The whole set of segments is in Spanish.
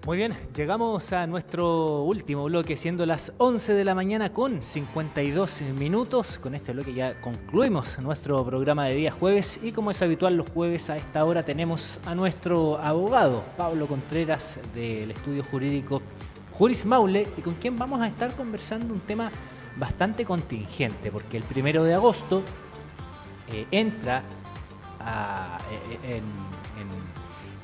Muy bien, llegamos a nuestro último bloque, siendo las 11 de la mañana con 52 minutos. Con este bloque ya concluimos nuestro programa de día jueves y como es habitual los jueves a esta hora tenemos a nuestro abogado Pablo Contreras del estudio jurídico Juris Maule y con quien vamos a estar conversando un tema bastante contingente porque el 1 de agosto entra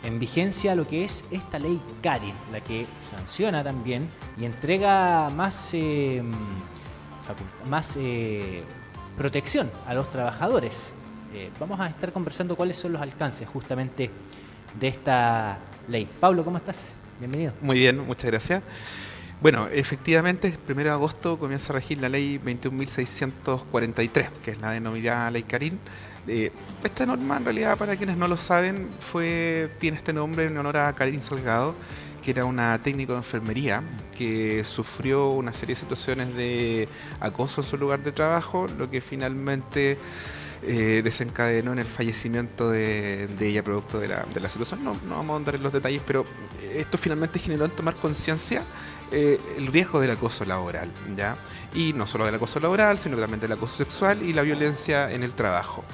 en vigencia lo que es esta ley Carin, la que sanciona también y entrega más protección a los trabajadores. Vamos a estar conversando cuáles son los alcances justamente de esta ley. Pablo, ¿cómo estás? Bienvenido. Muy bien, muchas gracias. Bueno, efectivamente, el 1 de agosto comienza a regir la ley 21.643, que es la denominada ley Carin. Esta norma, en realidad, para quienes no lo saben, tiene este nombre en honor a Carin Salgado, que era una técnico de enfermería que sufrió una serie de situaciones de acoso en su lugar de trabajo, lo que finalmente desencadenó en el fallecimiento de ella producto de la situación. No vamos a ahondar en los detalles, pero esto finalmente generó en tomar conciencia el riesgo del acoso laboral, ¿ya? Y no solo del acoso laboral, sino también del acoso sexual y la violencia en el trabajo.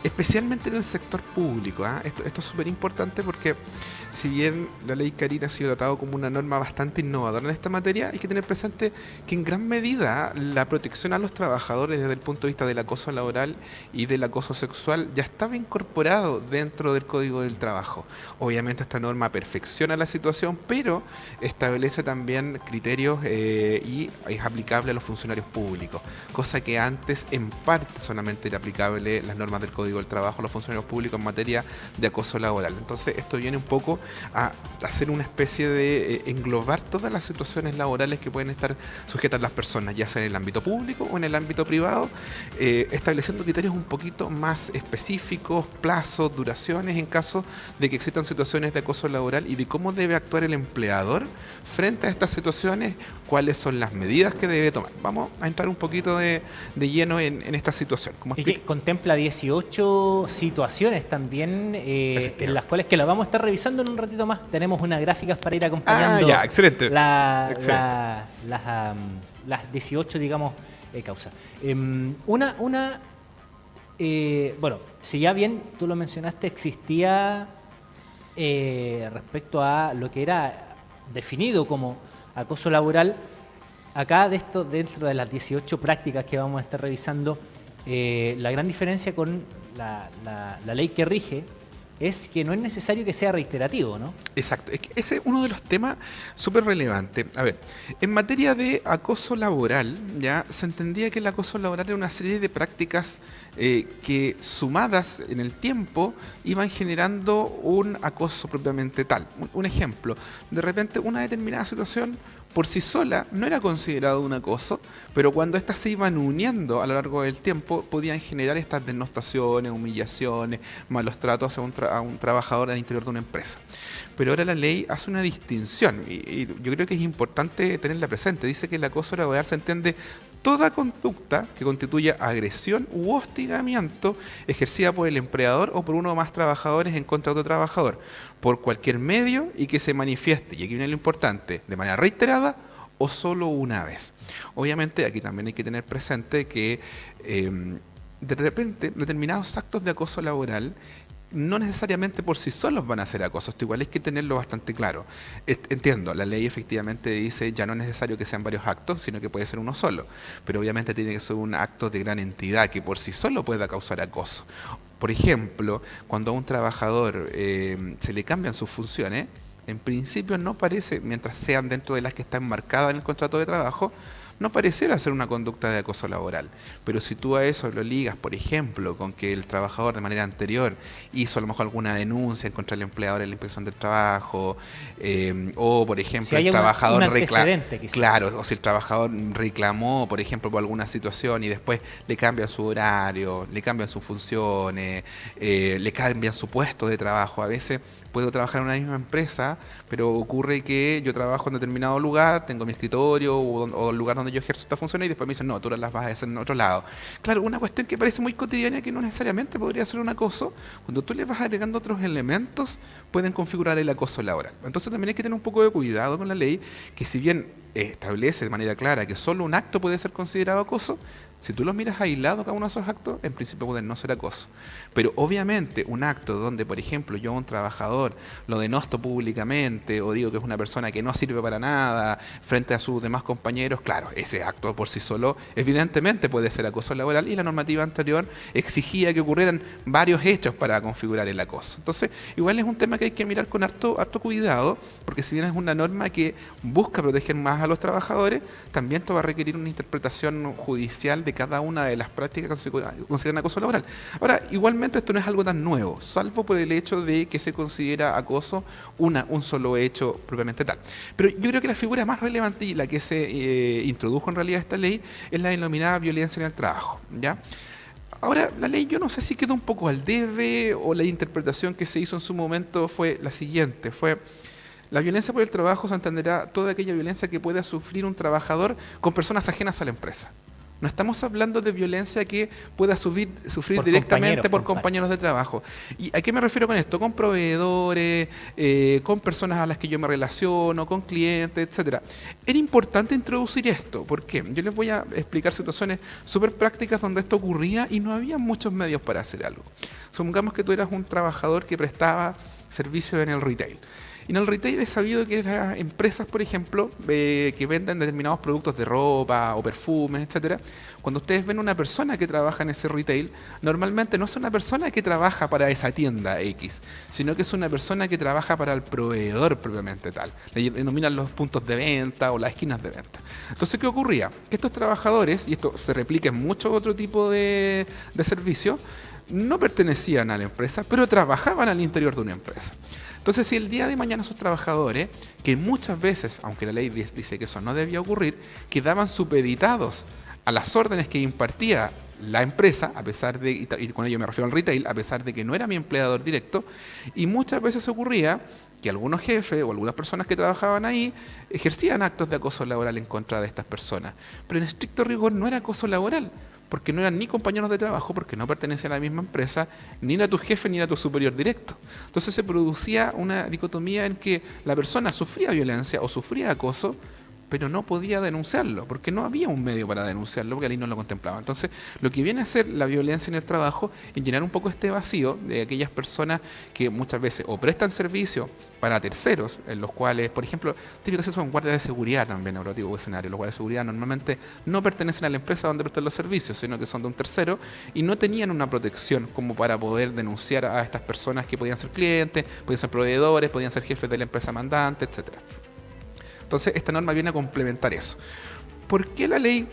Especialmente en el sector público, ¿eh? Esto es súper importante porque si bien la ley Carin ha sido tratado como una norma bastante innovadora en esta materia, hay que tener presente que en gran medida la protección a los trabajadores desde el punto de vista del acoso laboral y del acoso sexual ya estaba incorporado dentro del Código del Trabajo. Obviamente esta norma perfecciona la situación, pero establece también criterios y es aplicable a los funcionarios públicos, cosa que antes en parte solamente era aplicable las normas del Código del Trabajo a los funcionarios públicos en materia de acoso laboral. Entonces esto viene un poco a hacer una especie de englobar todas las situaciones laborales que pueden estar sujetas las personas, ya sea en el ámbito público o en el ámbito privado, estableciendo criterios un poquito más específicos, plazos, duraciones en caso de que existan situaciones de acoso laboral y de cómo debe actuar el empleador frente a estas situaciones, cuáles son las medidas que debe tomar. Vamos a entrar un poquito de lleno en esta situación. Y que contempla 18 situaciones también en las cuales que las vamos a estar revisando en un ratito más. Tenemos unas gráficas para ir acompañando excelente. las 18, digamos, causas. Bueno, si ya bien tú lo mencionaste, existía respecto a lo que era definido como acoso laboral, acá dentro de las 18 prácticas que vamos a estar revisando, la gran diferencia con la ley que rige es que no es necesario que sea reiterativo, ¿no? Exacto, es que ese es uno de los temas súper relevantes. A ver, en materia de acoso laboral, ya se entendía que el acoso laboral era una serie de prácticas que sumadas en el tiempo iban generando un acoso propiamente tal. Un ejemplo, de repente una determinada situación por sí sola no era considerado un acoso, pero cuando éstas se iban uniendo a lo largo del tiempo podían generar estas denostaciones, humillaciones, malos tratos a un trabajador al interior de una empresa. Pero ahora la ley hace una distinción y yo creo que es importante tenerla presente. Dice que el acoso laboral se entiende toda conducta que constituya agresión u hostigamiento ejercida por el empleador o por uno o más trabajadores en contra de otro trabajador, por cualquier medio y que se manifieste, y aquí viene lo importante, de manera reiterada o solo una vez. Obviamente aquí también hay que tener presente que de repente determinados actos de acoso laboral no necesariamente por sí solos van a ser acoso. Esto igual hay que tenerlo bastante claro. Entiendo, la ley efectivamente dice ya no es necesario que sean varios actos, sino que puede ser uno solo. Pero obviamente tiene que ser un acto de gran entidad que por sí solo pueda causar acoso. Por ejemplo, cuando a un trabajador se le cambian sus funciones, en principio no parece, mientras sean dentro de las que están marcadas en el contrato de trabajo, no pareciera ser una conducta de acoso laboral. Pero si tú a eso lo ligas, por ejemplo, con que el trabajador de manera anterior hizo a lo mejor alguna denuncia contra el empleador en la inspección del trabajo, o por ejemplo si hay el trabajador claro, o si el trabajador reclamó, por ejemplo, por alguna situación y después le cambian su horario, le cambian sus funciones, le cambian su puesto de trabajo. A veces puedo trabajar en una misma empresa, pero ocurre que yo trabajo en determinado lugar, tengo mi escritorio o el lugar donde donde yo ejerzo esta función y después me dicen, no, tú las vas a hacer en otro lado. Claro, una cuestión que parece muy cotidiana que no necesariamente podría ser un acoso, cuando tú le vas agregando otros elementos, pueden configurar el acoso laboral. Entonces también hay que tener un poco de cuidado con la ley, que si bien establece de manera clara que solo un acto puede ser considerado acoso, si tú los miras aislados cada uno de esos actos, en principio pueden no ser acoso. Pero obviamente un acto donde, por ejemplo, yo a un trabajador lo denosto públicamente o digo que es una persona que no sirve para nada frente a sus demás compañeros, claro, ese acto por sí solo evidentemente puede ser acoso laboral y la normativa anterior exigía que ocurrieran varios hechos para configurar el acoso. Entonces, igual es un tema que hay que mirar con harto cuidado, porque si bien es una norma que busca proteger más a los trabajadores, también esto va a requerir una interpretación judicial de cada una de las prácticas que se consideran acoso laboral. Ahora, igualmente esto no es algo tan nuevo, salvo por el hecho de que se considera acoso un solo hecho propiamente tal. Pero yo creo que la figura más relevante y la que se introdujo en realidad esta ley es la denominada violencia en el trabajo, ¿ya? Ahora, la ley yo no sé si quedó un poco al debe o la interpretación que se hizo en su momento fue la siguiente, fue: la violencia por el trabajo se entenderá toda aquella violencia que pueda sufrir un trabajador con personas ajenas a la empresa. No estamos hablando de violencia que pueda sufrir directamente por compañeros de trabajo. ¿Y a qué me refiero con esto? Con proveedores, con personas a las que yo me relaciono, con clientes, etcétera. Era importante introducir esto. ¿Por qué? Yo les voy a explicar situaciones súper prácticas donde esto ocurría y no había muchos medios para hacer algo. Supongamos que tú eras un trabajador que prestaba servicios en el retail. Y en el retail es sabido que las empresas, por ejemplo, que venden determinados productos de ropa o perfumes, etcétera, cuando ustedes ven una persona que trabaja en ese retail, normalmente no es una persona que trabaja para esa tienda X, sino que es una persona que trabaja para el proveedor propiamente tal. Le denominan los puntos de venta o las esquinas de venta. Entonces, ¿qué ocurría? Que estos trabajadores, y esto se replica en muchos otro tipo de servicios, no pertenecían a la empresa, pero trabajaban al interior de una empresa. Entonces, si el día de mañana esos trabajadores, que muchas veces, aunque la ley dice que eso no debía ocurrir, quedaban supeditados a las órdenes que impartía la empresa, a pesar de, y con ello me refiero al retail, a pesar de que no era mi empleador directo, y muchas veces ocurría que algunos jefes o algunas personas que trabajaban ahí ejercían actos de acoso laboral en contra de estas personas. Pero en estricto rigor no era acoso laboral, porque no eran ni compañeros de trabajo, porque no pertenecían a la misma empresa, ni era tu jefe, ni era tu superior directo. Entonces se producía una dicotomía en que la persona sufría violencia o sufría acoso, pero no podía denunciarlo, porque no había un medio para denunciarlo, porque la ley no lo contemplaba. Entonces, lo que viene a ser la violencia en el trabajo es llenar un poco este vacío de aquellas personas que muchas veces o prestan servicio para terceros, en los cuales, por ejemplo, típicos son guardias de seguridad también en otro tipo de escenario. Los guardias de seguridad normalmente no pertenecen a la empresa donde prestan los servicios, sino que son de un tercero y no tenían una protección como para poder denunciar a estas personas que podían ser clientes, podían ser proveedores, podían ser jefes de la empresa mandante, etcétera. Entonces, esta norma viene a complementar eso. ¿Por qué la ley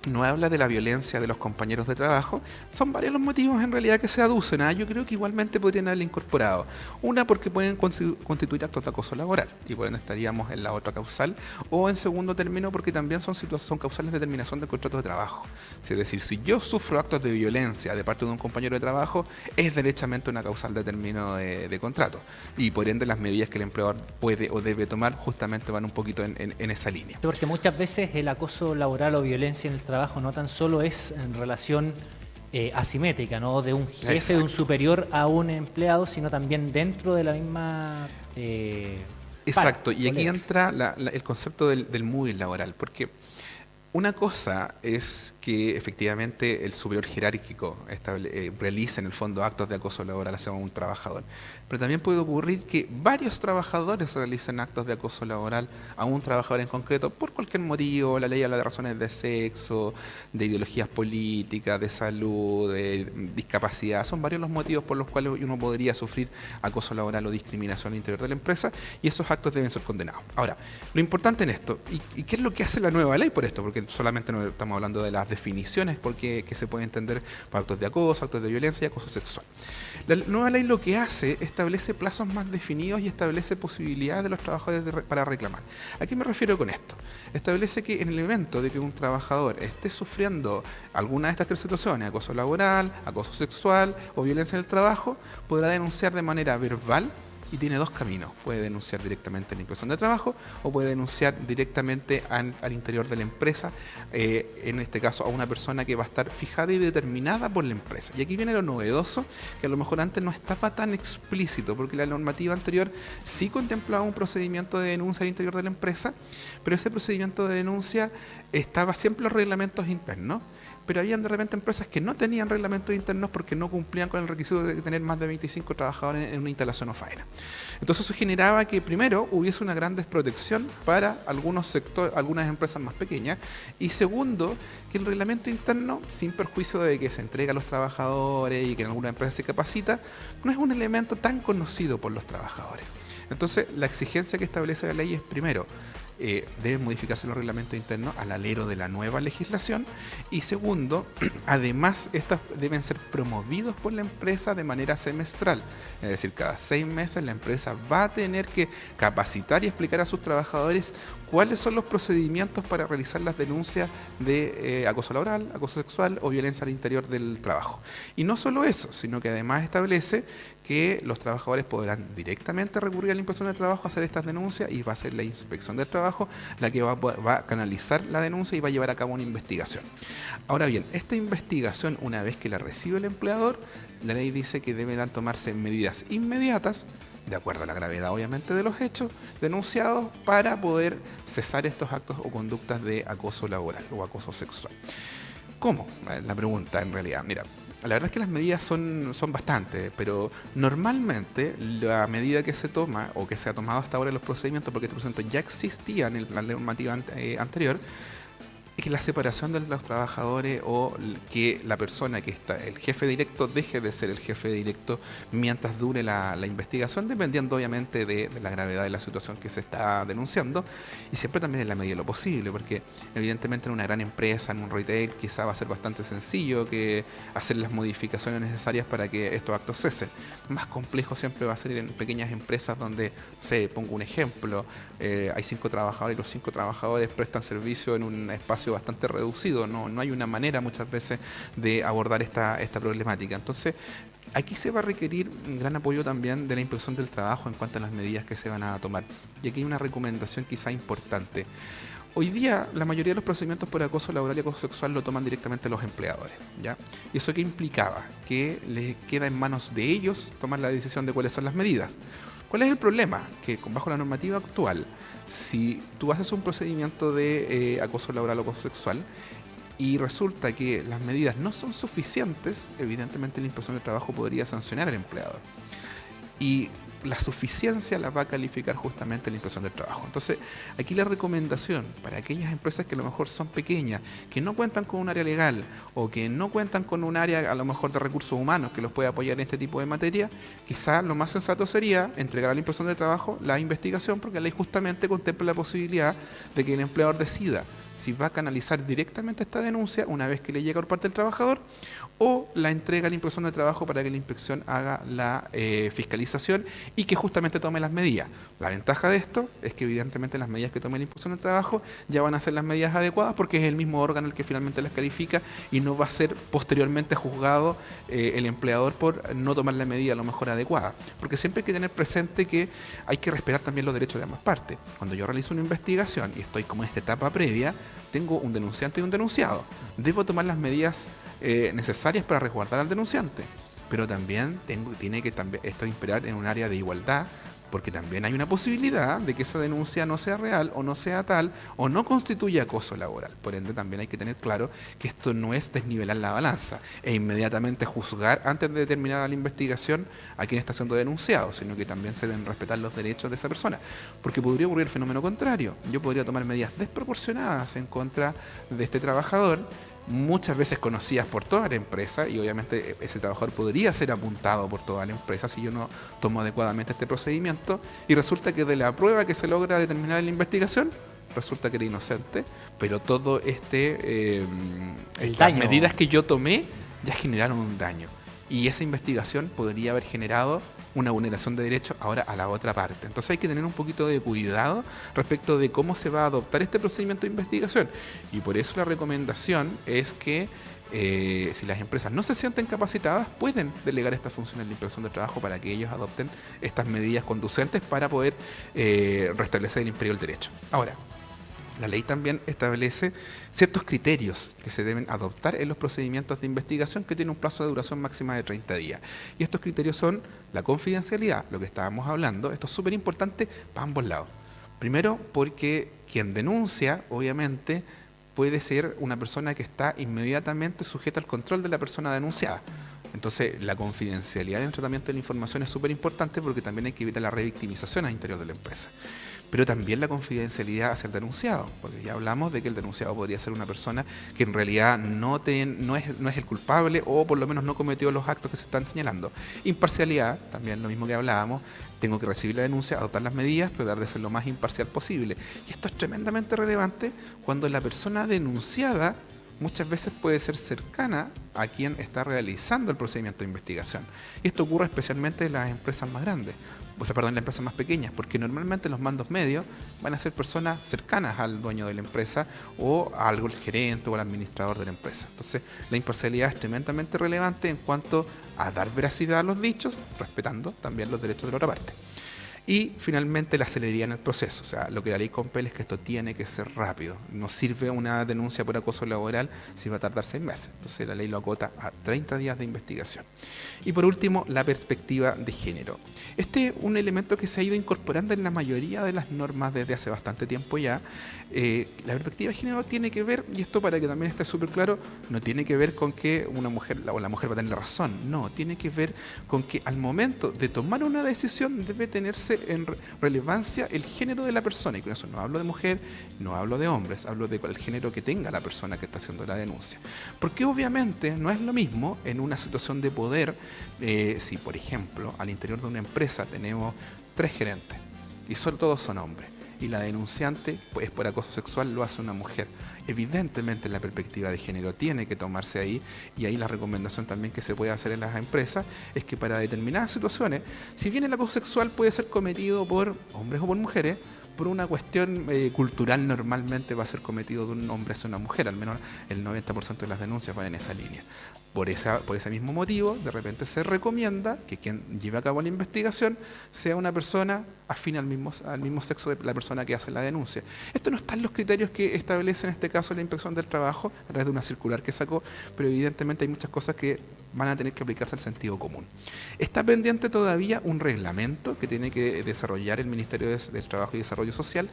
no habla de la violencia de los compañeros de trabajo? Son varios los motivos en realidad que se aducen. Yo creo que igualmente podrían haberle incorporado. Una, porque pueden constituir actos de acoso laboral y bueno, estaríamos en la otra causal. O en segundo término, porque también son causales de terminación del contrato de trabajo. Es decir, si yo sufro actos de violencia de parte de un compañero de trabajo, es derechamente una causal de término de contrato. Y por ende las medidas que el empleador puede o debe tomar justamente van un poquito en esa línea. Porque muchas veces el acoso laboral o violencia en el trabajo no tan solo es en relación asimétrica, ¿no? De un jefe, exacto, de un superior a un empleado, sino también dentro de la misma exacto, y aquí entra el concepto del moving laboral, porque una cosa es que efectivamente el superior jerárquico realice en el fondo actos de acoso laboral hacia un trabajador, pero también puede ocurrir que varios trabajadores realicen actos de acoso laboral a un trabajador en concreto por cualquier motivo. La ley habla de razones de sexo, de ideologías políticas, de salud, de discapacidad. Son varios los motivos por los cuales uno podría sufrir acoso laboral o discriminación al interior de la empresa y esos actos deben ser condenados. Ahora, lo importante en esto, ¿y qué es lo que hace la nueva ley por esto? Porque solamente no estamos hablando de las definiciones que se puede entender por actos de acoso, actos de violencia y acoso sexual. La nueva ley lo que hace es establece plazos más definidos y establece posibilidades de los trabajadores para reclamar. ¿A qué me refiero con esto? Establece que en el evento de que un trabajador esté sufriendo alguna de estas tres situaciones, acoso laboral, acoso sexual o violencia en el trabajo, podrá denunciar de manera verbal y tiene dos caminos. Puede denunciar directamente a la inspección de trabajo o puede denunciar directamente al interior de la empresa, en este caso a una persona que va a estar fijada y determinada por la empresa. Y aquí viene lo novedoso, que a lo mejor antes no estaba tan explícito, porque la normativa anterior sí contemplaba un procedimiento de denuncia al interior de la empresa, pero ese procedimiento de denuncia estaba siempre en los reglamentos internos. Pero habían de repente empresas que no tenían reglamentos internos porque no cumplían con el requisito de tener más de 25 trabajadores en una instalación o faena. Entonces eso generaba que primero hubiese una gran desprotección para algunos sectores, algunas empresas más pequeñas, y segundo, que el reglamento interno, sin perjuicio de que se entrega a los trabajadores y que en alguna empresa se capacita, no es un elemento tan conocido por los trabajadores. Entonces la exigencia que establece la ley es primero, deben modificarse los reglamentos internos al alero de la nueva legislación, y segundo, además estos deben ser promovidos por la empresa de manera semestral, es decir, cada 6 meses la empresa va a tener que capacitar y explicar a sus trabajadores cuáles son los procedimientos para realizar las denuncias de acoso laboral, acoso sexual o violencia al interior del trabajo. Y no solo eso, sino que además establece que los trabajadores podrán directamente recurrir a la inspección del trabajo a hacer estas denuncias, y va a ser la inspección del trabajo la que va a canalizar la denuncia y va a llevar a cabo una investigación. Ahora bien, esta investigación, una vez que la recibe el empleador, la ley dice que deben tomarse medidas inmediatas, de acuerdo a la gravedad obviamente de los hechos denunciados, para poder cesar estos actos o conductas de acoso laboral o acoso sexual. ¿Cómo? La pregunta en realidad. Mira, la verdad es que las medidas son bastantes, pero normalmente la medida que se toma o que se ha tomado hasta ahora en los procedimientos, porque este procedimiento ya existía en la normativa anterior, es que la separación de los trabajadores o que la persona que está, el jefe directo, deje de ser el jefe directo mientras dure la investigación, dependiendo obviamente de la gravedad de la situación que se está denunciando, y siempre también en la medida de lo posible, porque evidentemente en una gran empresa, en un retail, quizá va a ser bastante sencillo que hacer las modificaciones necesarias para que estos actos cesen. Más complejo siempre va a ser en pequeñas empresas donde, pongo un ejemplo, hay 5 trabajadores y los 5 trabajadores prestan servicio en un espacio bastante reducido, no hay una manera muchas veces de abordar esta problemática. Entonces, aquí se va a requerir un gran apoyo también de la inspección del trabajo en cuanto a las medidas que se van a tomar. Y aquí hay una recomendación quizá importante. Hoy día, la mayoría de los procedimientos por acoso laboral y acoso sexual lo toman directamente los empleadores, ¿ya? ¿Y eso qué implicaba? Que les queda en manos de ellos tomar la decisión de cuáles son las medidas. ¿Cuál es el problema? Que bajo la normativa actual, si tú haces un procedimiento de acoso laboral o acoso sexual y resulta que las medidas no son suficientes, evidentemente la inspección del trabajo podría sancionar al empleador. Y la suficiencia la va a calificar justamente la inspección del trabajo. Entonces, aquí la recomendación para aquellas empresas que a lo mejor son pequeñas, que no cuentan con un área legal o que no cuentan con un área a lo mejor de recursos humanos que los pueda apoyar en este tipo de materia, quizá lo más sensato sería entregar a la inspección del trabajo la investigación, porque la ley justamente contempla la posibilidad de que el empleador decida si va a canalizar directamente esta denuncia una vez que le llega por parte del trabajador, o la entrega a la inspección de trabajo para que la inspección haga la fiscalización y que justamente tome las medidas. La ventaja de esto es que evidentemente las medidas que tome la inspección de trabajo ya van a ser las medidas adecuadas, porque es el mismo órgano el que finalmente las califica y no va a ser posteriormente juzgado el empleador por no tomar la medida a lo mejor adecuada. Porque siempre hay que tener presente que hay que respetar también los derechos de ambas partes. Cuando yo realizo una investigación y estoy como en esta etapa previa, tengo un denunciante y un denunciado. Debo tomar las medidas necesarias para resguardar al denunciante, pero también tiene que esto imperar en un área de igualdad, porque también hay una posibilidad de que esa denuncia no sea real o no sea tal o no constituya acoso laboral. Por ende, también hay que tener claro que esto no es desnivelar la balanza e inmediatamente juzgar antes de terminar la investigación a quien está siendo denunciado, sino que también se deben respetar los derechos de esa persona, porque podría ocurrir el fenómeno contrario. Yo podría tomar medidas desproporcionadas en contra de este trabajador, muchas veces conocidas por toda la empresa, y obviamente ese trabajador podría ser apuntado por toda la empresa si yo no tomo adecuadamente este procedimiento, y resulta que de la prueba que se logra determinar en la investigación resulta que era inocente, pero todo las medidas que yo tomé ya generaron un daño, y esa investigación podría haber generado una vulneración de derechos ahora a la otra parte. Entonces hay que tener un poquito de cuidado respecto de cómo se va a adoptar este procedimiento de investigación, y por eso la recomendación es que si las empresas no se sienten capacitadas, pueden delegar esta función en la inspección de trabajo para que ellos adopten estas medidas conducentes para poder restablecer el imperio del derecho. Ahora, la ley también establece ciertos criterios que se deben adoptar en los procedimientos de investigación que tienen un plazo de duración máxima de 30 días. Y estos criterios son la confidencialidad, lo que estábamos hablando. Esto es súper importante para ambos lados. Primero, porque quien denuncia, obviamente, puede ser una persona que está inmediatamente sujeta al control de la persona denunciada. Entonces, la confidencialidad en el tratamiento de la información es súper importante porque también hay que evitar la revictimización al interior de la empresa. Pero también la confidencialidad hacia el denunciado, porque ya hablamos de que el denunciado podría ser una persona que en realidad no es el culpable o por lo menos no cometió los actos que se están señalando. Imparcialidad, también lo mismo que hablábamos, tengo que recibir la denuncia, adoptar las medidas, pero tratar de ser lo más imparcial posible. Y esto es tremendamente relevante cuando la persona denunciada muchas veces puede ser cercana a quien está realizando el procedimiento de investigación. Y esto ocurre especialmente en las empresas más grandes, en las empresas más pequeñas, porque normalmente los mandos medios van a ser personas cercanas al dueño de la empresa o al gerente o al administrador de la empresa. Entonces, la imparcialidad es tremendamente relevante en cuanto a dar veracidad a los dichos, respetando también los derechos de la otra parte. Y finalmente la celeridad en el proceso, o sea, lo que la ley compele es que esto tiene que ser rápido. No sirve una denuncia por acoso laboral si va a tardar 6 meses. Entonces la ley lo acota a 30 días de investigación. Y por último, la perspectiva de género. Este es un elemento que se ha ido incorporando en la mayoría de las normas desde hace bastante tiempo ya. La perspectiva de género tiene que ver, y esto para que también esté súper claro, no tiene que ver con que una mujer o la mujer va a tener la razón. No, tiene que ver con que al momento de tomar una decisión debe tenerse en relevancia el género de la persona, y con eso no hablo de mujer, no hablo de hombres, hablo de el género que tenga la persona que está haciendo la denuncia. Porque obviamente no es lo mismo en una situación de poder, si por ejemplo al interior de una empresa tenemos 3 gerentes y todos son hombres, y la denunciante, pues por acoso sexual, lo hace una mujer. Evidentemente la perspectiva de género tiene que tomarse ahí, y ahí la recomendación también que se puede hacer en las empresas es que para determinadas situaciones, si bien el acoso sexual puede ser cometido por hombres o por mujeres, por una cuestión cultural normalmente va a ser cometido de un hombre hacia una mujer, al menos el 90% de las denuncias van en esa línea. Por ese mismo motivo, de repente se recomienda que quien lleve a cabo la investigación sea una persona afín al mismo sexo de la persona que hace la denuncia. Esto no está en los criterios que establece en este caso la Inspección del Trabajo a través de una circular que sacó, pero evidentemente hay muchas cosas que van a tener que aplicarse al sentido común. Está pendiente todavía un reglamento que tiene que desarrollar el Ministerio del Trabajo y Desarrollo Social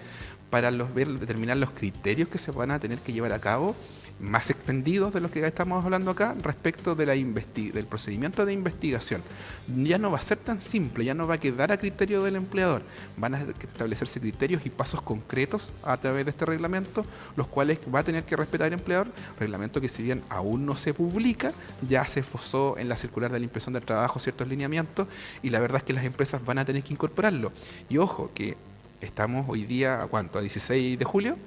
para determinar los criterios que se van a tener que llevar a cabo, más extendidos de los que estamos hablando acá, respecto de del procedimiento de investigación. Ya no va a ser tan simple, ya no va a quedar a criterio del empleador, van a establecerse criterios y pasos concretos a través de este reglamento, los cuales va a tener que respetar el empleador, reglamento que si bien aún no se publica, ya se esbozó en la circular de la Inspección del Trabajo ciertos lineamientos, y la verdad es que las empresas van a tener que incorporarlo. Y ojo, que estamos hoy día, ¿a 16 de julio?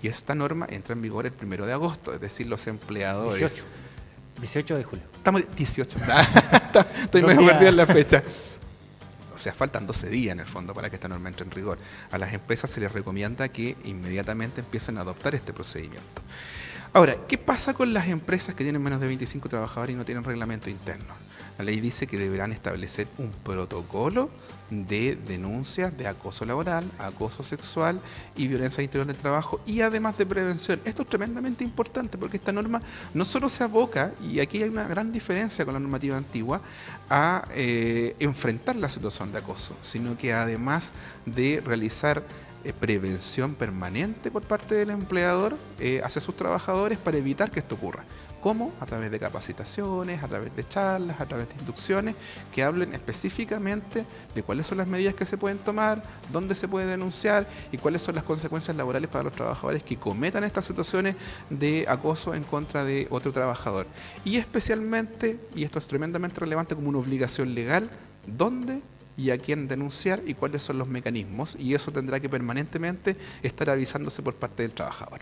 Y esta norma entra en vigor el 1 de agosto, es decir, los empleadores... 18 de julio. Estamos 18. Estoy medio perdido en la fecha. O sea, faltan 12 días en el fondo para que esta norma entre en rigor. A las empresas se les recomienda que inmediatamente empiecen a adoptar este procedimiento. Ahora, ¿qué pasa con las empresas que tienen menos de 25 trabajadores y no tienen reglamento interno? La ley dice que deberán establecer un protocolo de denuncias de acoso laboral, acoso sexual y violencia al interior del trabajo, y además de prevención. Esto es tremendamente importante porque esta norma no solo se aboca, y aquí hay una gran diferencia con la normativa antigua, a enfrentar la situación de acoso, sino que además de realizar prevención permanente por parte del empleador hacia sus trabajadores para evitar que esto ocurra. ¿Cómo? A través de capacitaciones, a través de charlas, a través de inducciones que hablen específicamente de cuáles son las medidas que se pueden tomar, dónde se puede denunciar y cuáles son las consecuencias laborales para los trabajadores que cometan estas situaciones de acoso en contra de otro trabajador. Y especialmente, y esto es tremendamente relevante, como una obligación legal, ¿dónde y a quién denunciar y cuáles son los mecanismos? Y eso tendrá que permanentemente estar avisándose por parte del trabajador,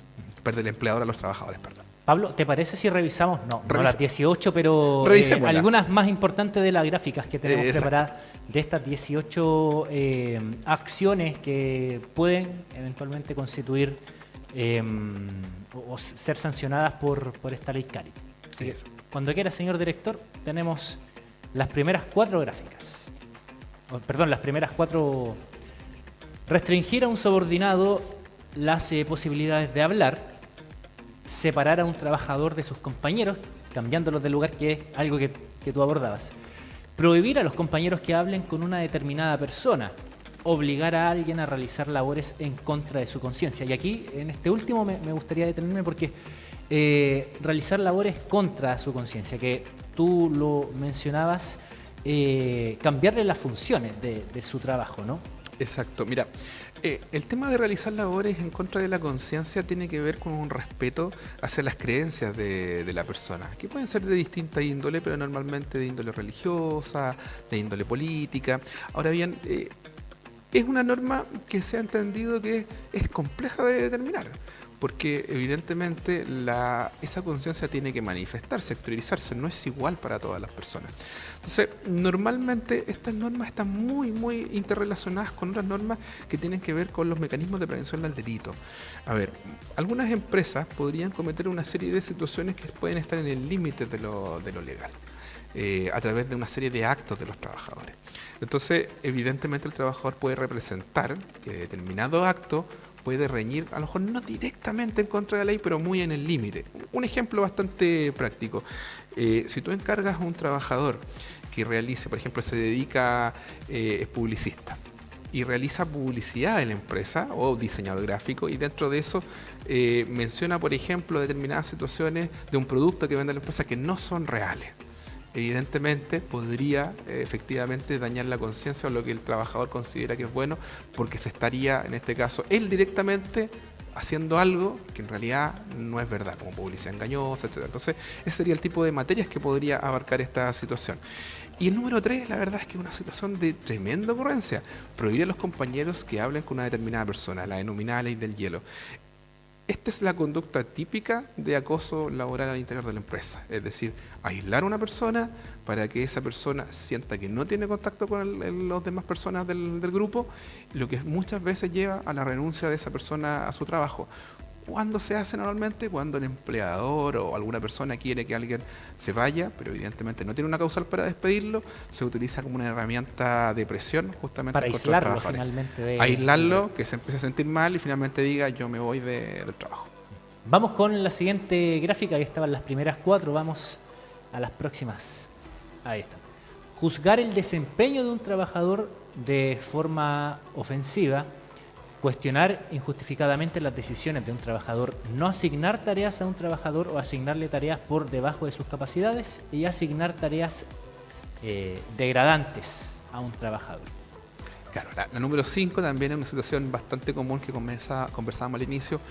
del empleador a los trabajadores, perdón. Pablo, ¿te parece si revisamos? No las 18, pero algunas más importantes de las gráficas que tenemos preparadas de estas 18 acciones que pueden eventualmente constituir o ser sancionadas por esta ley CARI? Así que, Eso. cuando quiera, señor director, tenemos las primeras 4 gráficas. Perdón, las primeras 4. Restringir a un subordinado las posibilidades de hablar, separar a un trabajador de sus compañeros, cambiándolos de lugar, que es algo que tú abordabas. Prohibir a los compañeros que hablen con una determinada persona, obligar a alguien a realizar labores en contra de su conciencia. Y aquí, en este último, me gustaría detenerme porque realizar labores contra su conciencia, que tú lo mencionabas, cambiarle las funciones de su trabajo, ¿no? Exacto. Mira, el tema de realizar labores en contra de la conciencia tiene que ver con un respeto hacia las creencias de la persona, que pueden ser de distinta índole, pero normalmente de índole religiosa, de índole política. Ahora bien, es una norma que se ha entendido que es compleja de determinar, porque evidentemente esa conciencia tiene que manifestarse, exteriorizarse, no es igual para todas las personas. Entonces, normalmente estas normas están muy, muy interrelacionadas con otras normas que tienen que ver con los mecanismos de prevención del delito. A ver, algunas empresas podrían cometer una serie de situaciones que pueden estar en el límite de lo legal. A través de una serie de actos de los trabajadores. Entonces, evidentemente el trabajador puede representar que determinado acto puede reñir, a lo mejor no directamente en contra de la ley, pero muy en el límite. Un ejemplo bastante práctico. Si tú encargas a un trabajador que realice, por ejemplo, se dedica, es publicista, y realiza publicidad en la empresa o diseñador gráfico, y dentro de eso menciona, por ejemplo, determinadas situaciones de un producto que vende la empresa que no son reales. Evidentemente podría efectivamente dañar la conciencia o lo que el trabajador considera que es bueno, porque se estaría, en este caso, él directamente haciendo algo que en realidad no es verdad, como publicidad engañosa, etc. Entonces, ese sería el tipo de materias que podría abarcar esta situación. Y el número 3, la verdad es que es una situación de tremenda ocurrencia. Prohibir a los compañeros que hablen con una determinada persona, la denominada ley del hielo. Esta es la conducta típica de acoso laboral al interior de la empresa, es decir, aislar a una persona para que esa persona sienta que no tiene contacto con las demás personas del grupo, lo que muchas veces lleva a la renuncia de esa persona a su trabajo. ¿Cuándo se hace normalmente? Cuando el empleador o alguna persona quiere que alguien se vaya, pero evidentemente no tiene una causal para despedirlo, se utiliza como una herramienta de presión justamente para contra los aislarlo trabajadores. finalmente. Aislarlo, que se empiece a sentir mal y finalmente diga yo me voy del trabajo. Vamos con la siguiente gráfica, ahí estaban las primeras 4, vamos a las próximas. Ahí está. Juzgar el desempeño de un trabajador de forma ofensiva, cuestionar injustificadamente las decisiones de un trabajador, no asignar tareas a un trabajador o asignarle tareas por debajo de sus capacidades, y asignar tareas degradantes a un trabajador. Claro, la número 5 también es una situación bastante común que conversábamos al inicio: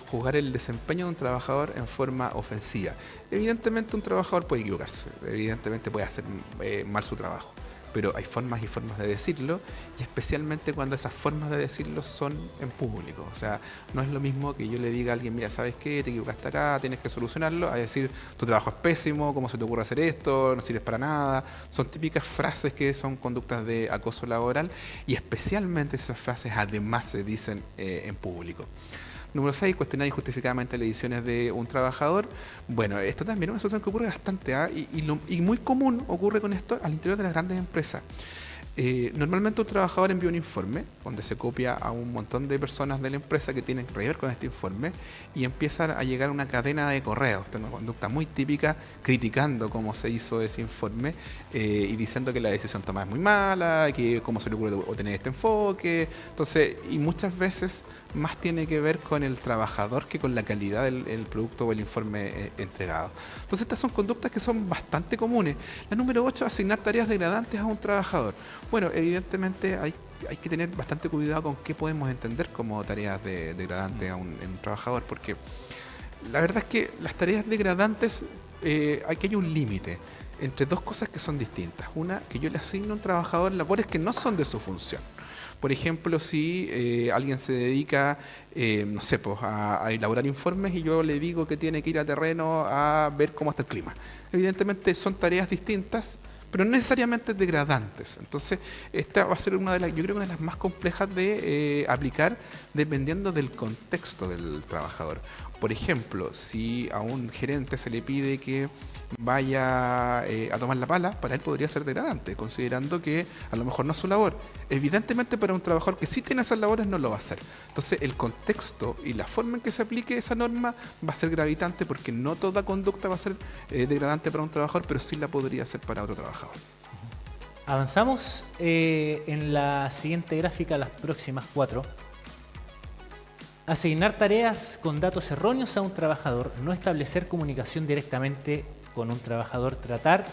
juzgar el desempeño de un trabajador en forma ofensiva. Evidentemente un trabajador puede equivocarse, evidentemente puede hacer mal su trabajo, pero hay formas y formas de decirlo, y especialmente cuando esas formas de decirlo son en público. O sea, no es lo mismo que yo le diga a alguien, mira, ¿sabes qué? Te equivocaste acá, tienes que solucionarlo, a decir, tu trabajo es pésimo, ¿cómo se te ocurre hacer esto? No sirves para nada. Son típicas frases que son conductas de acoso laboral, y especialmente esas frases además se dicen en público. Número 6, cuestionar injustificadamente las decisiones de un trabajador. Bueno, esto también es una situación que ocurre bastante, y muy común ocurre con esto al interior de las grandes empresas. Normalmente un trabajador envía un informe donde se copia a un montón de personas de la empresa que tienen que ver con este informe, y empiezan a llegar una cadena de correos. Esta es una conducta muy típica, criticando cómo se hizo ese informe y diciendo que la decisión tomada es muy mala, que cómo se le ocurre obtener este enfoque. Entonces, y muchas veces más tiene que ver con el trabajador que con la calidad del producto o el informe entregado. Entonces, estas son conductas que son bastante comunes. La número 8, asignar tareas degradantes a un trabajador. Bueno, evidentemente hay que tener bastante cuidado con qué podemos entender como tareas degradantes en un trabajador, porque la verdad es que las tareas degradantes, hay un límite entre dos cosas que son distintas. Una, que yo le asigno a un trabajador labores que no son de su función. Por ejemplo, si alguien se dedica, no sé, pues, a elaborar informes, y yo le digo que tiene que ir a terreno a ver cómo está el clima. Evidentemente son tareas distintas, pero no necesariamente degradantes. Entonces, esta va a ser una de las más complejas de aplicar, dependiendo del contexto del trabajador. Por ejemplo, si a un gerente se le pide que vaya a tomar la pala, para él podría ser degradante, considerando que a lo mejor no es su labor. Evidentemente para un trabajador que sí tiene esas labores no lo va a hacer. Entonces el contexto y la forma en que se aplique esa norma va a ser gravitante, porque no toda conducta va a ser degradante para un trabajador, pero sí la podría ser para otro trabajador. Avanzamos en la siguiente gráfica, las próximas 4. Asignar tareas con datos erróneos a un trabajador, no establecer comunicación directamente con un trabajador, tratar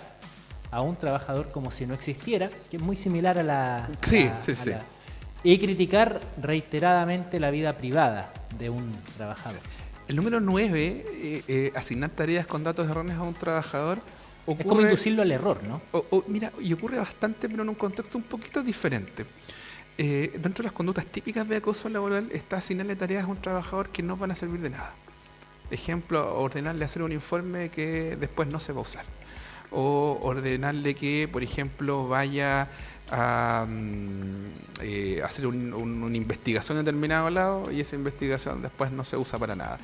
a un trabajador como si no existiera, que es muy similar a la... Sí. Y criticar reiteradamente la vida privada de un trabajador. El número 9, asignar tareas con datos erróneos a un trabajador, ocurre, es como inducirlo al error, ¿no? Mira, y ocurre bastante, pero en un contexto un poquito diferente. Dentro de las conductas típicas de acoso laboral está asignarle tareas a un trabajador que no van a servir de nada. Ejemplo, ordenarle hacer un informe que después no se va a usar. O ordenarle que, por ejemplo, vaya a hacer una investigación en determinado lado, y esa investigación después no se usa para nada.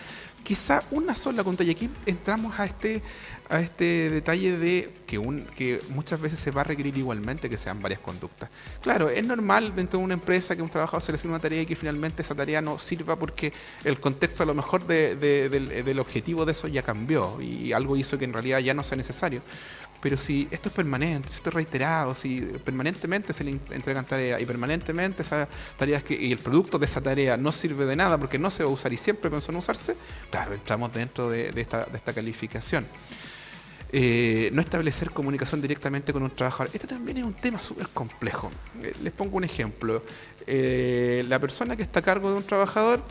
Quizá una sola conducta, y aquí entramos a este detalle de que muchas veces se va a requerir igualmente que sean varias conductas. Claro, es normal dentro de una empresa que un trabajador se le asigne una tarea y que finalmente esa tarea no sirva porque el contexto a lo mejor del objetivo de eso ya cambió y algo hizo que en realidad ya no sea necesario. Pero si esto es permanente, si esto es reiterado, si permanentemente se le entregan tareas y permanentemente esas tareas y el producto de esa tarea no sirve de nada porque no se va a usar y siempre pensó en usarse, claro, entramos dentro de esta calificación. No establecer comunicación directamente con un trabajador. Este también es un tema súper complejo. Les pongo un ejemplo. La persona que está a cargo de un trabajador,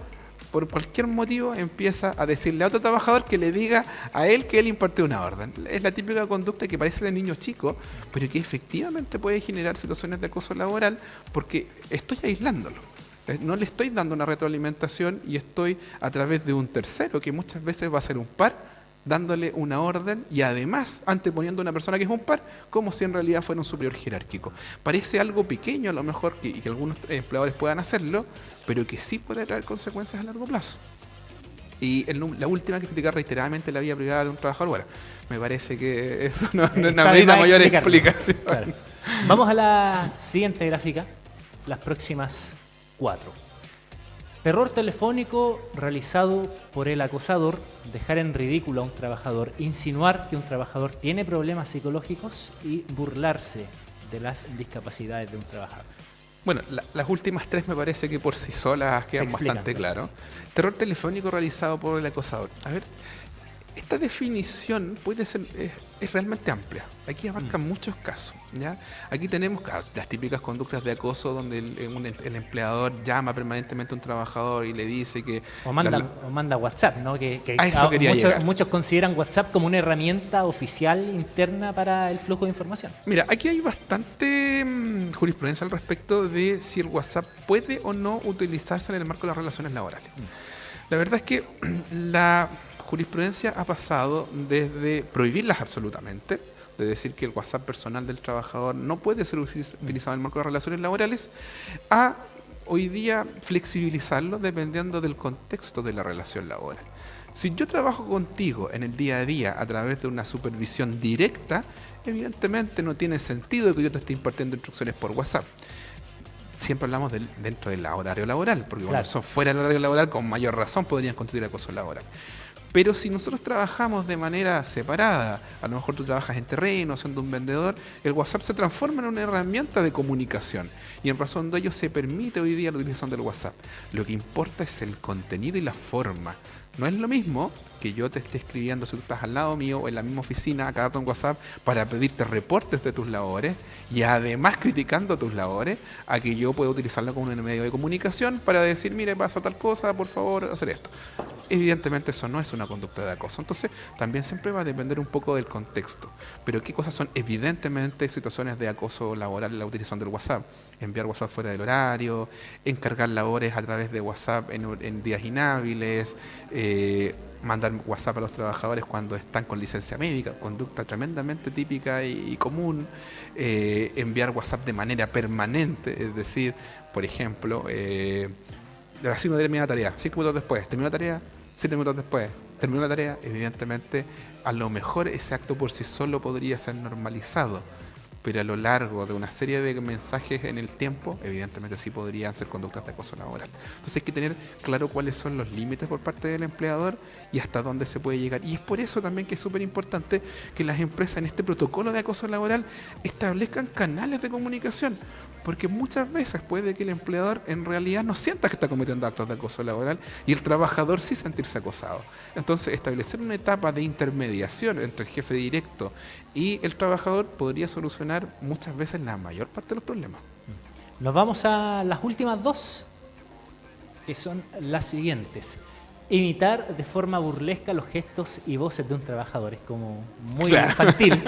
por cualquier motivo, empieza a decirle a otro trabajador que le diga a él que él impartió una orden. Es la típica conducta que parece de niño chico, pero que efectivamente puede generar situaciones de acoso laboral porque estoy aislándolo. No le estoy dando una retroalimentación y estoy a través de un tercero que muchas veces va a ser un par, dándole una orden y además anteponiendo a una persona que es un par como si en realidad fuera un superior jerárquico. Parece algo pequeño a lo mejor y que algunos empleadores puedan hacerlo, pero que sí puede traer consecuencias a largo plazo. Y la última, que criticar reiteradamente la vida privada de un trabajador, bueno, me parece que eso no amerita mayor explicación. Claro. Vamos a la siguiente gráfica, las próximas 4. Terror telefónico realizado por el acosador, dejar en ridículo a un trabajador, insinuar que un trabajador tiene problemas psicológicos y burlarse de las discapacidades de un trabajador. Bueno, las últimas 3 me parece que por sí solas quedan bastante claro. Terror telefónico realizado por el acosador. A ver, esta definición puede ser es realmente amplia. Aquí abarca muchos casos, ¿ya? Aquí tenemos las típicas conductas de acoso donde el empleador llama permanentemente a un trabajador y le dice que... O manda WhatsApp, ¿no? A eso quería llegar. Muchos consideran WhatsApp como una herramienta oficial interna para el flujo de información. Mira, aquí hay bastante jurisprudencia al respecto de si el WhatsApp puede o no utilizarse en el marco de las relaciones laborales. La verdad es que la jurisprudencia ha pasado desde prohibirlas absolutamente, de decir que el WhatsApp personal del trabajador no puede ser utilizado en el marco de las relaciones laborales, a hoy día flexibilizarlo dependiendo del contexto de la relación laboral. Si yo trabajo contigo en el día a día a través de una supervisión directa, evidentemente no tiene sentido que yo te esté impartiendo instrucciones por WhatsApp. Siempre hablamos dentro del horario laboral, porque cuando son fuera del horario laboral, con mayor razón podrían constituir acoso laboral. Pero si nosotros trabajamos de manera separada, a lo mejor tú trabajas en terreno, siendo un vendedor, el WhatsApp se transforma en una herramienta de comunicación y en razón de ello se permite hoy día la utilización del WhatsApp. Lo que importa es el contenido y la forma. No es lo mismo que yo te esté escribiendo si tú estás al lado mío o en la misma oficina, acá en WhatsApp, para pedirte reportes de tus labores y además criticando tus labores, a que yo pueda utilizarlo como un medio de comunicación para decir, mire, pasó tal cosa, por favor, hacer esto. Evidentemente eso no es una conducta de acoso. Entonces también siempre va a depender un poco del contexto. Pero ¿qué cosas son evidentemente situaciones de acoso laboral en la utilización del WhatsApp? Enviar WhatsApp fuera del horario, encargar labores a través de WhatsApp en días inhábiles, mandar WhatsApp a los trabajadores cuando están con licencia médica, conducta tremendamente típica y común, enviar WhatsApp de manera permanente, es decir, por ejemplo, así no termina la tarea, 5 minutos después, terminó la tarea, 7 minutos después terminó la tarea, evidentemente a lo mejor ese acto por sí solo podría ser normalizado, pero a lo largo de una serie de mensajes en el tiempo, evidentemente sí podrían ser conductas de acoso laboral. Entonces hay que tener claro cuáles son los límites por parte del empleador y hasta dónde se puede llegar. Y es por eso también que es súper importante que las empresas en este protocolo de acoso laboral establezcan canales de comunicación, porque muchas veces puede que el empleador en realidad no sienta que está cometiendo actos de acoso laboral y el trabajador sí sentirse acosado. Entonces, establecer una etapa de intermediación entre el jefe directo y el trabajador podría solucionar muchas veces la mayor parte de los problemas. Nos vamos a las últimas dos, que son las siguientes. Imitar de forma burlesca los gestos y voces de un trabajador. Es como muy infantil.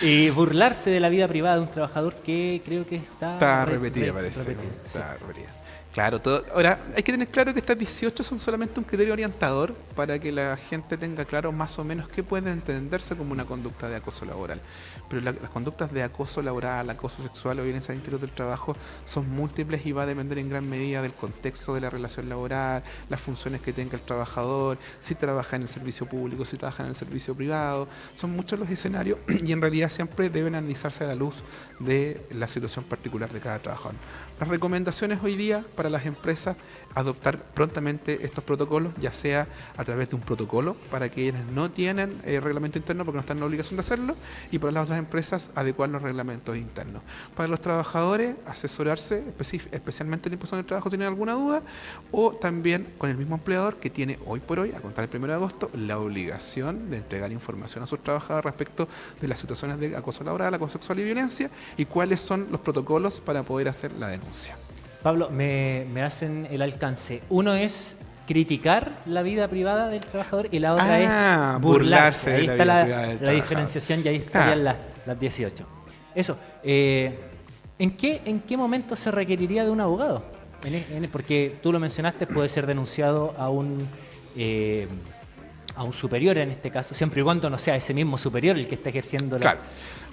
Y burlarse de la vida privada de un trabajador que creo que está repetida, parece. Repetida, está repetida. Claro, ahora hay que tener claro que estas 18 son solamente un criterio orientador para que la gente tenga claro más o menos qué puede entenderse como una conducta de acoso laboral. Pero las conductas de acoso laboral, acoso sexual o violencia al interior del trabajo son múltiples y va a depender en gran medida del contexto de la relación laboral, las funciones que tenga el trabajador, si trabaja en el servicio público, si trabaja en el servicio privado. Son muchos los escenarios y en realidad siempre deben analizarse a la luz de la situación particular de cada trabajador. Las recomendaciones hoy día para las empresas: adoptar prontamente estos protocolos, ya sea a través de un protocolo para quienes no tienen reglamento interno porque no están en la obligación de hacerlo, y para las otras empresas adecuar los reglamentos internos. Para los trabajadores, asesorarse especialmente en la inspección del trabajo si tienen alguna duda, o también con el mismo empleador que tiene hoy por hoy, a contar el 1 de agosto, la obligación de entregar información a sus trabajadores respecto de las situaciones de acoso laboral, acoso sexual y violencia, y cuáles son los protocolos para poder hacer la denuncia. Pablo, me hacen el alcance. Uno es criticar la vida privada del trabajador y la otra es burlarse. Ahí está la diferenciación y ahí estarían las 18. Eso. ¿En qué momento se requeriría de un abogado? Porque tú lo mencionaste, puede ser denunciado a un superior en este caso, siempre y cuando no sea ese mismo superior el que está ejerciendo la... Claro.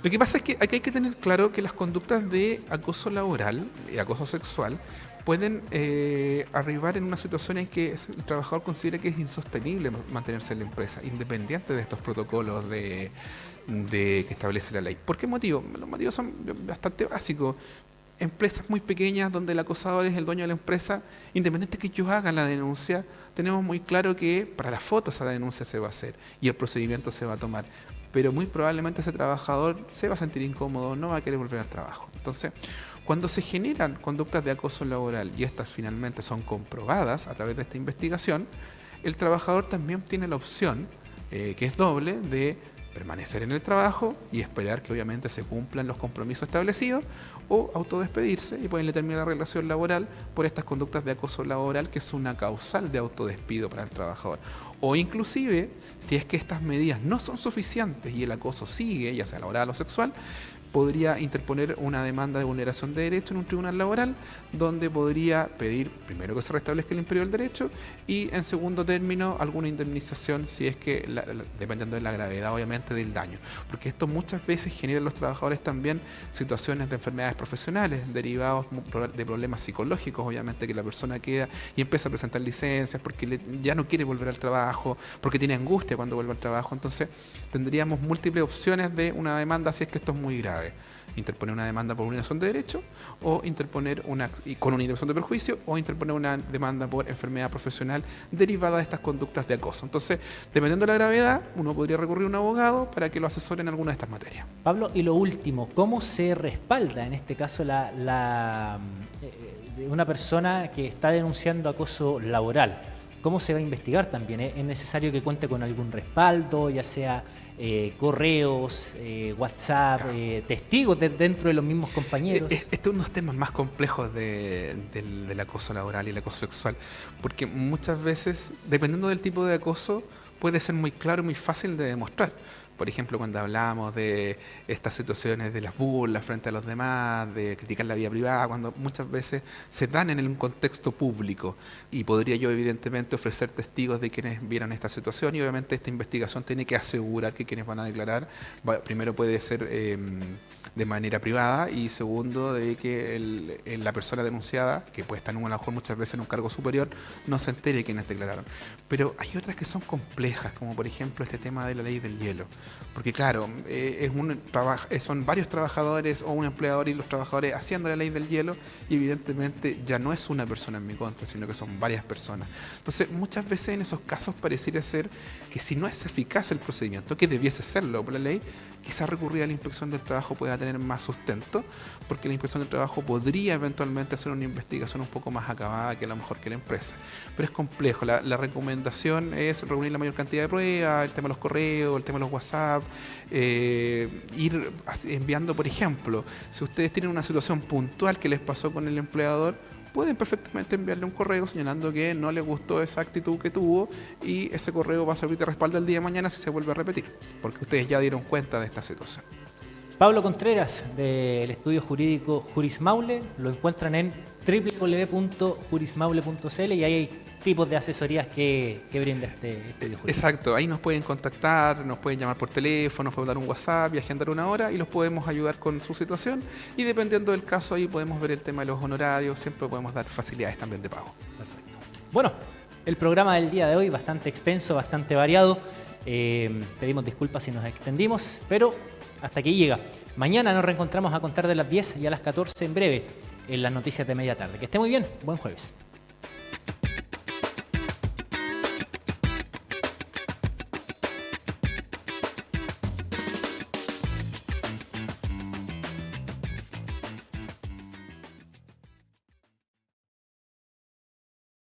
Lo que pasa es que aquí hay que tener claro que las conductas de acoso laboral y acoso sexual pueden arribar en una situación en que el trabajador considere que es insostenible mantenerse en la empresa, independiente de estos protocolos que establece la ley. ¿Por qué motivo? Los motivos son bastante básicos. Empresas muy pequeñas donde el acosador es el dueño de la empresa, independiente que ellos hagan la denuncia, tenemos muy claro que para la foto esa denuncia se va a hacer y el procedimiento se va a tomar. Pero muy probablemente ese trabajador se va a sentir incómodo, no va a querer volver al trabajo. Entonces, cuando se generan conductas de acoso laboral y estas finalmente son comprobadas a través de esta investigación, el trabajador también tiene la opción, que es doble, de permanecer en el trabajo y esperar que obviamente se cumplan los compromisos establecidos, o autodespedirse y poderle terminar la relación laboral por estas conductas de acoso laboral, que es una causal de autodespido para el trabajador. O inclusive, si es que estas medidas no son suficientes y el acoso sigue, ya sea laboral o sexual, podría interponer una demanda de vulneración de derecho en un tribunal laboral, donde podría pedir primero que se restablezca el imperio del derecho y en segundo término alguna indemnización si es que, dependiendo de la gravedad obviamente del daño, porque esto muchas veces genera en los trabajadores también situaciones de enfermedades profesionales derivados de problemas psicológicos, obviamente, que la persona queda y empieza a presentar licencias porque ya no quiere volver al trabajo, porque tiene angustia cuando vuelve al trabajo. Entonces tendríamos múltiples opciones de una demanda si es que esto es muy grave: interponer una demanda por vulneración de derecho, o interponer con una indemnización de perjuicio, o interponer una demanda por enfermedad profesional derivada de estas conductas de acoso. Entonces, dependiendo de la gravedad, uno podría recurrir a un abogado para que lo asesore en alguna de estas materias. Pablo, y lo último, ¿cómo se respalda en este caso una persona que está denunciando acoso laboral? ¿Cómo se va a investigar también? ¿Es necesario que cuente con algún respaldo, ya sea correos, WhatsApp, testigos dentro de los mismos compañeros? Este es uno de los temas más complejos del acoso laboral y el acoso sexual, porque muchas veces, dependiendo del tipo de acoso, puede ser muy claro y muy fácil de demostrar. Por ejemplo, cuando hablamos de estas situaciones de las burlas frente a los demás, de criticar la vida privada, cuando muchas veces se dan en un contexto público, y podría yo evidentemente ofrecer testigos de quienes vieron esta situación, y obviamente esta investigación tiene que asegurar que quienes van a declarar, primero puede ser de manera privada, y segundo, de que la persona denunciada, que puede estar a lo mejor muchas veces en un cargo superior, no se entere de quienes declararon. Pero hay otras que son complejas, como por ejemplo este tema de la ley del hielo. Porque claro, son varios trabajadores o un empleador y los trabajadores haciendo la ley del hielo, y evidentemente ya no es una persona en mi contra, sino que son varias personas. Entonces, muchas veces en esos casos pareciera ser que si no es eficaz el procedimiento, que debiese serlo por la ley, quizás recurrir a la inspección del trabajo pueda tener más sustento, porque la inspección del trabajo podría eventualmente hacer una investigación un poco más acabada que a lo mejor que la empresa. Pero es complejo. La recomendación es reunir la mayor cantidad de pruebas, el tema de los correos, el tema de los WhatsApp, ir enviando, por ejemplo, si ustedes tienen una situación puntual que les pasó con el empleador, pueden perfectamente enviarle un correo señalando que no les gustó esa actitud que tuvo, y ese correo va a servir de respaldo el día de mañana si se vuelve a repetir, porque ustedes ya dieron cuenta de esta situación. Pablo Contreras, del estudio jurídico Juris Maule, lo encuentran en www.jurismaule.cl, y ahí hay tipos de asesorías que brinda este estudio jurídico. Exacto, ahí nos pueden contactar, nos pueden llamar por teléfono, nos pueden dar un WhatsApp y agendar una hora, y los podemos ayudar con su situación, y dependiendo del caso ahí podemos ver el tema de los honorarios, siempre podemos dar facilidades también de pago. Perfecto. Bueno, el programa del día de hoy bastante extenso, bastante variado. Pedimos disculpas si nos extendimos, pero hasta aquí llega. Mañana nos reencontramos a contar de las 10 y a las 14 en breve en las noticias de media tarde. Que esté muy bien. Buen jueves.